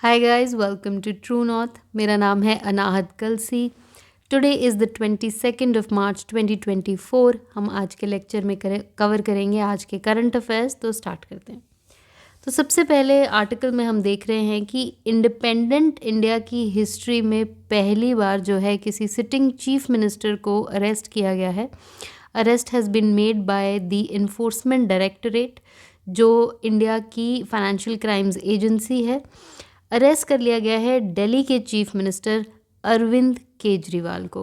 Hi guys, welcome to true north. मेरा नाम है Anahat Kalsi. Today is the 22nd of March 2024। हम आज के लेक्चर में कवर करेंगे आज के करंट अफेयर्स। तो स्टार्ट करते हैं। तो सबसे पहले आर्टिकल में हम देख रहे हैं कि इंडिपेंडेंट इंडिया की हिस्ट्री में पहली बार जो है किसी सिटिंग चीफ मिनिस्टर को अरेस्ट किया गया है। Arrest has been made by the Enforcement Directorate, जो इंडिया की फाइनेंशियल क्राइम्स एजेंसी है। अरेस्ट कर लिया गया है दिल्ली के चीफ मिनिस्टर अरविंद केजरीवाल को।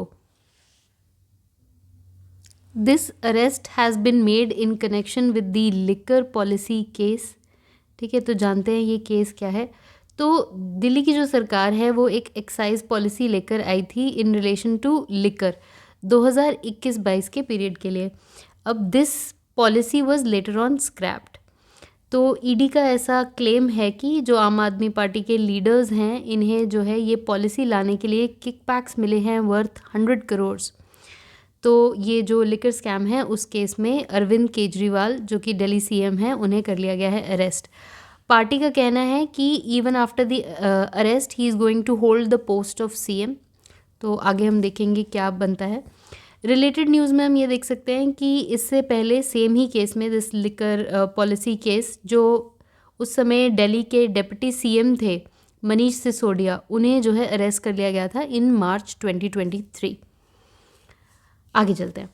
This arrest has been made in connection with the liquor policy case. ठीक है, तो जानते हैं ये केस क्या है। तो दिल्ली की जो सरकार है वो एक एक्साइज पॉलिसी लेकर आई थी इन रिलेशन टू लिकर 2021-22 के पीरियड के लिए। अब this policy was later on scraped. तो ईडी का ऐसा क्लेम है कि जो आम आदमी पार्टी के लीडर्स हैं, इन्हें जो है ये पॉलिसी लाने के लिए किकबैक्स मिले हैं वर्थ 100 करोड़। तो ये जो लिकर स्कैम है उस केस में अरविंद केजरीवाल, जो कि दिल्ली सीएम हैं, उन्हें कर लिया गया है अरेस्ट। पार्टी का कहना है कि even after the arrest he is going to hold the post of CM. तो आगे हम देखेंगे क्या बनता है। रिलेटेड न्यूज़ में हम ये देख सकते हैं कि इससे पहले सेम ही केस में दिस लिकर पॉलिसी केस, जो उस समय दिल्ली के डिप्टी सीएम थे मनीष सिसोदिया, उन्हें जो है अरेस्ट कर लिया गया था इन मार्च 2023। आगे चलते हैं।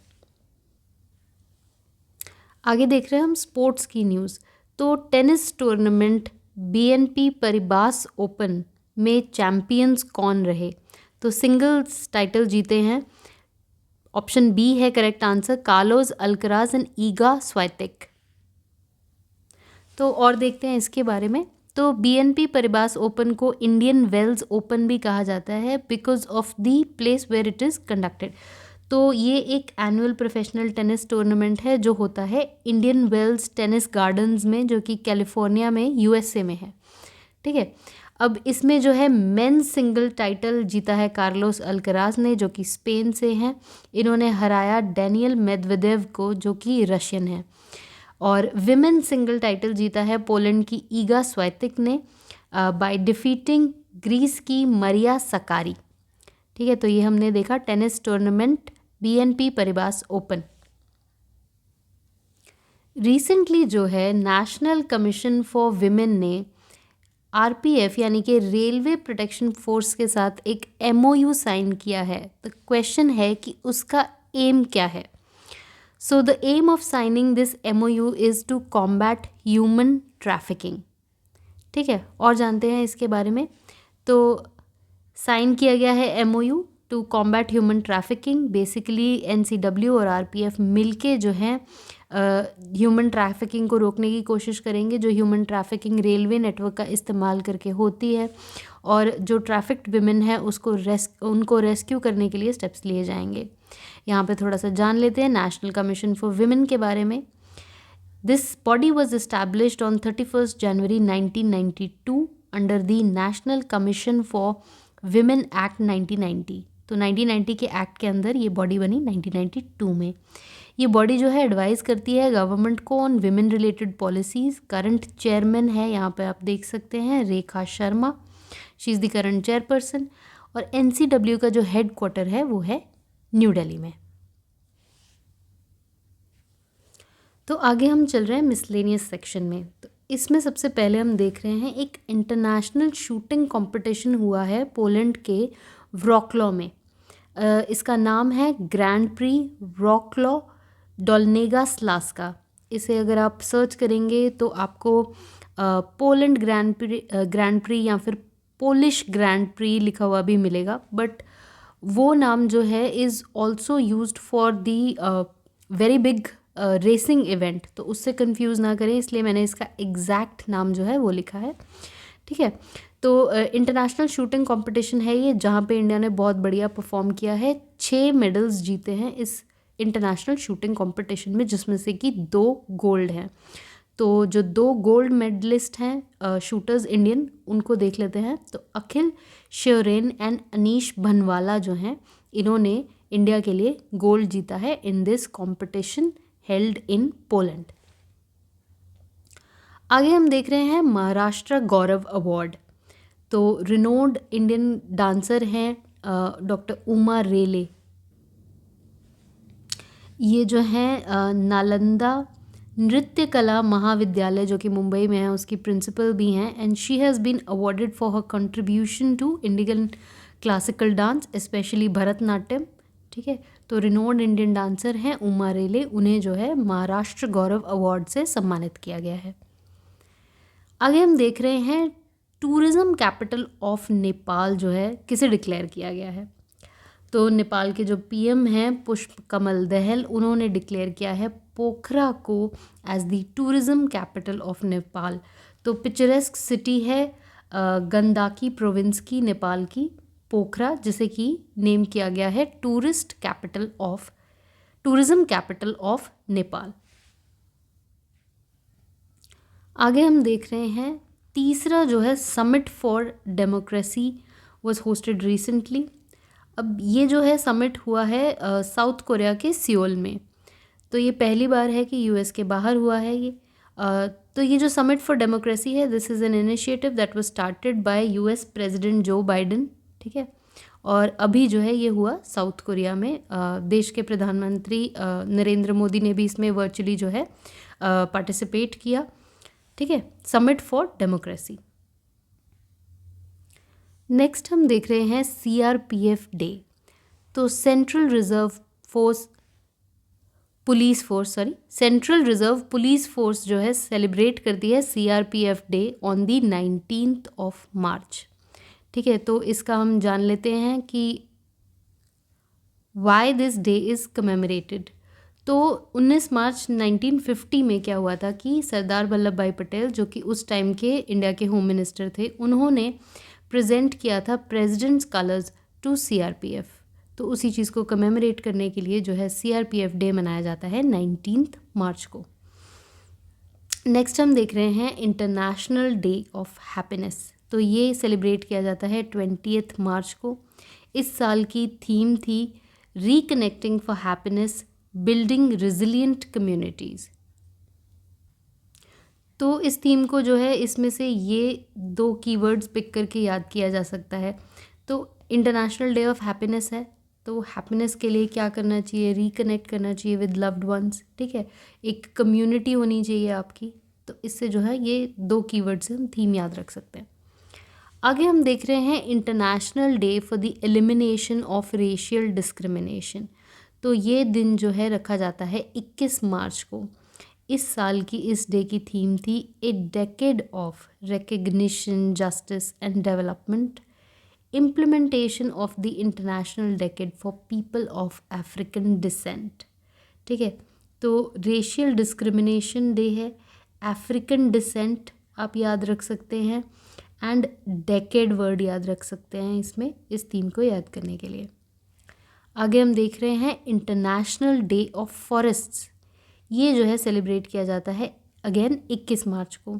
आगे देख रहे हैं हम स्पोर्ट्स की न्यूज़। तो tennis tournament BNP Paribas open में चैंपियंस कौन रहे? तो सिंगल्स टाइटल जीते हैं। ऑप्शन बी है correct answer, Carlos Alcaraz and Iga Swiatek. तो और देखते हैं इसके बारे में। तो बीएनपी परिबास ओपन को इंडियन वेल्स ओपन भी कहा जाता है because of the place where it is conducted. तो ये एक एनुअल प्रोफेशनल टेनिस टूर्नामेंट है जो होता है इंडियन वेल्स टेनिस गार्डन्स में, जो कि कैलिफोर्निया में यूएसए में है। ठीक है, अब इसमें जो है मेंस सिंगल टाइटल जीता है कार्लोस अल्कराज ने, जो कि स्पेन से हैं। इन्होंने हराया डेनियल मेदवेदेव को, जो कि रशियन है। और विमेन सिंगल टाइटल जीता है पोलैंड की ईगा स्वाइटेक ने बाय डिफीटिंग ग्रीस की मरिया सकारी। ठीक है, तो ये हमने देखा tennis tournament BNP Paribas open. Recently जो है नेशनल कमीशन फॉर विमेन ने आरपीएफ यानी कि रेलवे प्रोटेक्शन फोर्स के साथ एक एमओयू साइन किया है। तो क्वेश्चन है कि उसका एम क्या है। So the aim of signing this MOU is to combat human trafficking. ठीक है, और जानते हैं इसके बारे में। तो साइन किया गया है MOU to combat human trafficking. Basically NCW और आरपीएफ मिलके जो है ह्यूमन ट्रैफिकिंग को रोकने की कोशिश करेंगे, जो ह्यूमन ट्रैफिकिंग रेलवे नेटवर्क का इस्तेमाल करके होती है। और जो ट्रैफिक्ड विमेन है उनको रेस्क्यू करने के लिए स्टेप्स लिए जाएंगे। यहाँ पे थोड़ा सा जान लेते हैं नेशनल कमीशन फॉर विमेन के बारे में। This body was established on 31 January 1992 under the national commission for women act 1990। तो 1990 के एक्ट के अंदर ये बॉडी बनी 1992 में। ये बॉडी जो है एडवाइस करती है गवर्नमेंट को on women related policies. Current chairman है, यहाँ पे आप देख सकते हैं, Rekha Sharma. She is the current chairperson. और एनसीडब्ल्यू का जो हेड क्वार्टर है वो है न्यू दिल्ली में। तो आगे हम चल रहे हैं मिसलेनियस सेक्शन में। तो इसमें सबसे पहले हम देख रहे हैं एक इंटरनेशनल शूटिंग कंपटीशन हुआ है पोलैंड के व्रोक्लॉ में। इसका नाम है ग्रैंड प्री व्रोक्लॉ डोलनेगा स्लास्का। इसे अगर आप सर्च करेंगे तो आपको पोलैंड ग्रैंड प्री या फिर पोलिश ग्रैंड प्री लिखा हुआ भी मिलेगा। बट वो नाम जो है is also used for the very big racing event. तो उससे कंफ्यूज ना करें, इसलिए मैंने इसका एग्जैक्ट नाम जो है वो लिखा है। ठीक है, तो इंटरनेशनल शूटिंग कंपटीशन है ये, जहाँ पे इंडिया ने बहुत बढ़िया परफॉर्म किया है। 6 मेडल्स जीते हैं इस इंटरनेशनल शूटिंग कंपटीशन में, जिसमें से कि 2 गोल्ड हैं। तो जो 2 गोल्ड मेडलिस्ट हैं शूटर्स इंडियन, उनको देख लेते हैं। तो अखिल श्योरेन एंड अनीश भनवाला जो हैं, इन्होंने इंडिया के लिए गोल्ड जीता है in this competition held in Poland. आगे हम देख रहे हैं महाराष्ट्र गौरव अवार्ड। तो रिनोन्ड इंडियन डांसर हैं डॉक्टर उमा रेले। ये जो हैं नालंदा नृत्य कला महाविद्यालय जो कि मुंबई में है उसकी प्रिंसिपल भी हैं, and she has been awarded for her contribution to Indian classical dance specially Bharatanatyam. ठीक है, तो रिनोन्ड इंडियन डांसर हैं उमा रेले, उन्हें जो है महाराष्ट्र गौरव अवार्ड से सम्मानित किया गया है। आगे हम देख रहे हैं टूरिज़्म कैपिटल ऑफ नेपाल जो है किसे डिक्लेयर किया गया है। तो नेपाल के जो पीएम हैं पुष्प कमल दहल, उन्होंने डिक्लेयर किया है पोखरा को as the tourism capital of Nepal. तो पिक्चरेस्क सिटी है गंदाकी प्रोविंस की नेपाल की पोखरा, जिसे कि नेम किया गया है टूरिज़्म कैपिटल ऑफ नेपाल। आगे हम देख रहे हैं तीसरा जो है summit for democracy was hosted recently. अब ये जो है समिट हुआ है साउथ कोरिया के सियोल में। तो ये पहली बार है कि यूएस के बाहर हुआ है ये। तो ये जो समिट फॉर डेमोक्रेसी है, this is an initiative that was started by US president जो बाइडन। ठीक है, और अभी जो है ये हुआ साउथ कोरिया में। देश के प्रधानमंत्री नरेंद्र मोदी ने भी इसमें वर्चुअली जो है पार्टिसिपेट किया। ठीक है, समिट फॉर डेमोक्रेसी। नेक्स्ट हम देख रहे हैं सीआरपीएफ डे। तो सेंट्रल रिजर्व पुलिस फोर्स जो है सेलिब्रेट करती है CRPF day on the 19th of March. ठीक है, तो इसका हम जान लेते हैं कि why this day is commemorated. तो 19 मार्च 1950 में क्या हुआ था कि सरदार वल्लभ भाई पटेल जो कि उस टाइम के इंडिया के होम मिनिस्टर थे, उन्होंने प्रेजेंट किया था प्रेसिडेंट्स कलर्स टू सीआरपीएफ। तो उसी चीज़ को कमेमोरेट करने के लिए जो है सीआरपीएफ डे मनाया जाता है 19 मार्च को। नेक्स्ट हम देख रहे हैं इंटरनेशनल डे ऑफ हैप्पीनेस। तो ये सेलिब्रेट किया जाता है 20 मार्च को। इस साल की थीम थी reconnecting for happiness building resilient communities. तो इस थीम को जो है इसमें से ये 2 कीवर्ड्स पिक करके याद किया जा सकता है। तो इंटरनेशनल डे ऑफ हैप्पीनेस है, तो हैप्पीनेस के लिए क्या करना चाहिए, रिकनेक्ट करना चाहिए विद लव्ड वंस। ठीक है, एक कम्युनिटी होनी चाहिए आपकी। तो इससे जो है ये 2 कीवर्ड से हम थीम याद रख सकते हैं। आगे हम देख रहे हैं international day for the elimination of racial discrimination. तो ये दिन जो है रखा जाता है 21 मार्च को। इस साल की इस डे की थीम थी a decade of recognition justice and development, implementation of the international decade for people of African descent. ठीक है, तो रेशियल डिस्क्रिमिनेशन डे है, अफ्रीकन डिसेंट आप याद रख सकते हैं, एंड डेकेड वर्ड याद रख सकते हैं इसमें, इस थीम को याद करने के लिए। आगे हम देख रहे हैं इंटरनेशनल डे ऑफ फॉरेस्ट्स। ये जो है सेलिब्रेट किया जाता है अगेन 21 मार्च को।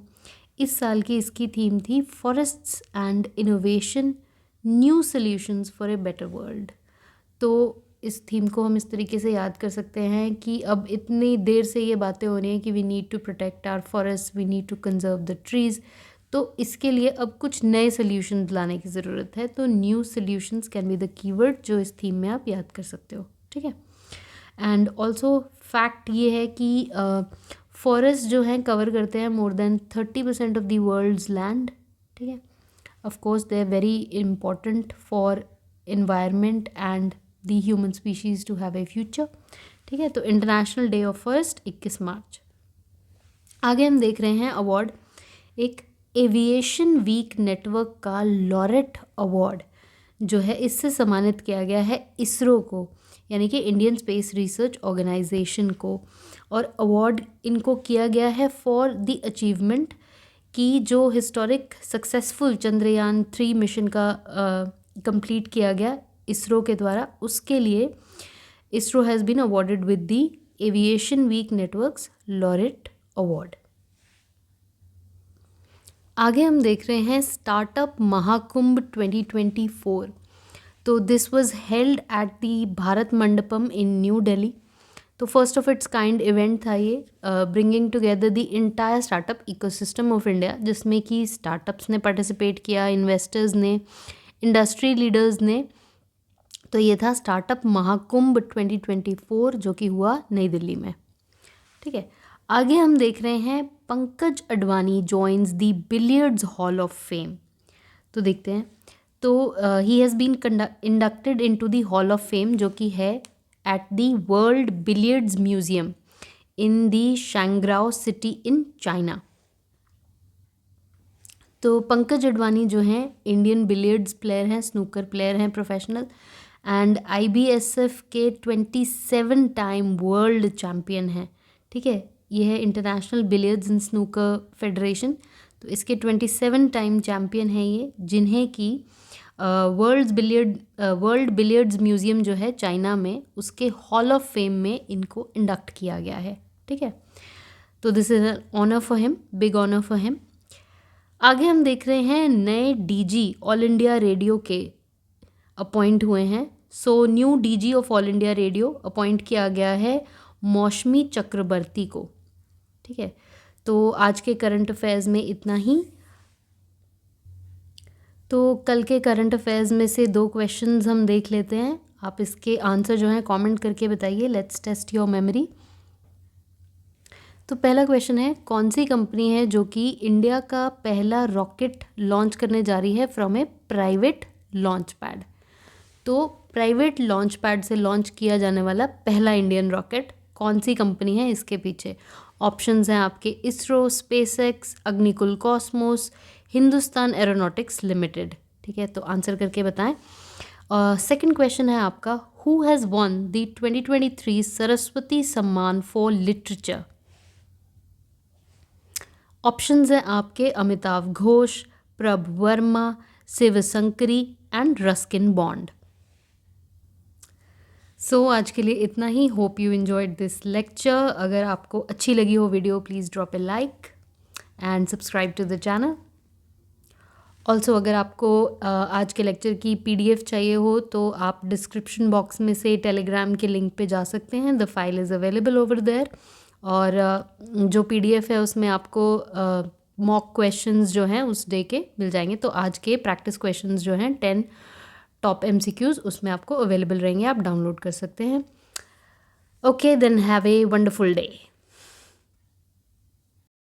इस साल की इसकी थीम थी forests and innovation, new solutions for a better world. तो इस थीम को हम इस तरीके से याद कर सकते हैं कि अब इतनी देर से ये बातें हो रही हैं कि we need to protect our forest, we need to conserve the trees. तो इसके लिए अब कुछ नए सोल्यूशन लाने की ज़रूरत है। तो new solutions can be the keyword जो इस थीम में आप याद कर सकते हो। ठीक है, एंड ऑल्सो फैक्ट ये है कि फॉरेस्ट जो हैं कवर करते हैं more than 30% of the world's land. ठीक है, of course they are very important for environment and the human species to have a future. ठीक है, तो international day of forest 21 March. आगे हम देख रहे हैं अवार्ड, एक एविएशन वीक नेटवर्क का लॉरेट अवार्ड जो है इससे सम्मानित किया गया है इसरो को, यानी कि इंडियन स्पेस रिसर्च ऑर्गेनाइजेशन को। और अवार्ड इनको किया गया है फॉर द अचीवमेंट की जो हिस्टोरिक सक्सेसफुल चंद्रयान 3 मिशन का कंप्लीट किया गया इसरो के द्वारा, उसके लिए ISRO has been awarded with the aviation week networks laureate award. आगे हम देख रहे हैं स्टार्टअप महाकुंभ 2024। तो this was held at the Bharat Mandapam in New Delhi. तो first of its kind event था ये, bringing together the entire startup ecosystem of India, जिसमें कि स्टार्टअप्स ने पार्टिसिपेट किया, इन्वेस्टर्स ने, इंडस्ट्री लीडर्स ने। तो ये था स्टार्टअप महाकुंभ 2024 जो कि हुआ नई दिल्ली में। ठीक है, आगे हम देख रहे हैं Pankaj Advani joins the billiards hall of fame. तो देखते हैं, तो he has been inducted into the hall of fame, जो कि है at the world billiards museum in the Shangrao city in China. तो पंकज अडवाणी जो हैं इंडियन बिलियर्ड्स प्लेयर हैं, स्नूकर प्लेयर हैं प्रोफेशनल, एंड IBSF के 27 टाइम वर्ल्ड चैम्पियन हैं। ठीक है, ये है international billiards and snooker federation. तो इसके 27 टाइम चैम्पियन हैं ये, जिन्हें कि वर्ल्ड बिलियर्ड्स म्यूजियम जो है चाइना में, उसके हॉल ऑफ फेम में इनको इंडक्ट किया गया है। ठीक है, तो this is an honour for him, big honour for him. आगे हम देख रहे हैं नए DG ऑल इंडिया रेडियो के अपॉइंट हुए हैं। So new DG of All India Radio appoint किया गया है मौसमी चक्रवर्ती को। ठीक है, तो आज के करंट अफेयर्स में इतना ही। तो कल के करंट अफेयर्स में से 2 क्वेश्चंस हम देख लेते हैं। आप इसके आंसर जो हैं कमेंट करके बताइए। Let's test your memory. तो पहला क्वेश्चन है, कौन सी कंपनी है जो कि इंडिया का पहला रॉकेट लॉन्च करने जा रही है from A private launch pad. तो प्राइवेट लॉन्च पैड से लॉन्च किया जाने वाला पहला इंडियन रॉकेट कौन सी कंपनी है इसके पीछे? ऑप्शंस हैं आपके ISRO, SpaceX, Agnikul Cosmos, Hindustan aeronautics limited. ठीक है, तो आंसर करके बताएं। सेकंड क्वेश्चन है आपका, who has won the 2023 Saraswati Samman for literature? Options हैं आपके Amitabh Ghosh, Prabha Varma, Sivasankari and Ruskin Bond. So आज के लिए इतना ही। Hope you enjoyed this lecture. अगर आपको अच्छी लगी हो video, please drop a like and subscribe to the channel. Also अगर आपको आज के लेक्चर की PDF चाहिए हो तो आप डिस्क्रिप्शन बॉक्स में से टेलीग्राम के लिंक पे जा सकते हैं। The file is available over there. और जो PDF है उसमें आपको मॉक क्वेश्चंस जो हैं उस डे के मिल जाएंगे। तो आज के प्रैक्टिस क्वेश्चंस जो हैं 10 टॉप MCQs उसमें आपको अवेलेबल रहेंगे, आप डाउनलोड कर सकते हैं। Okay then, have a wonderful day.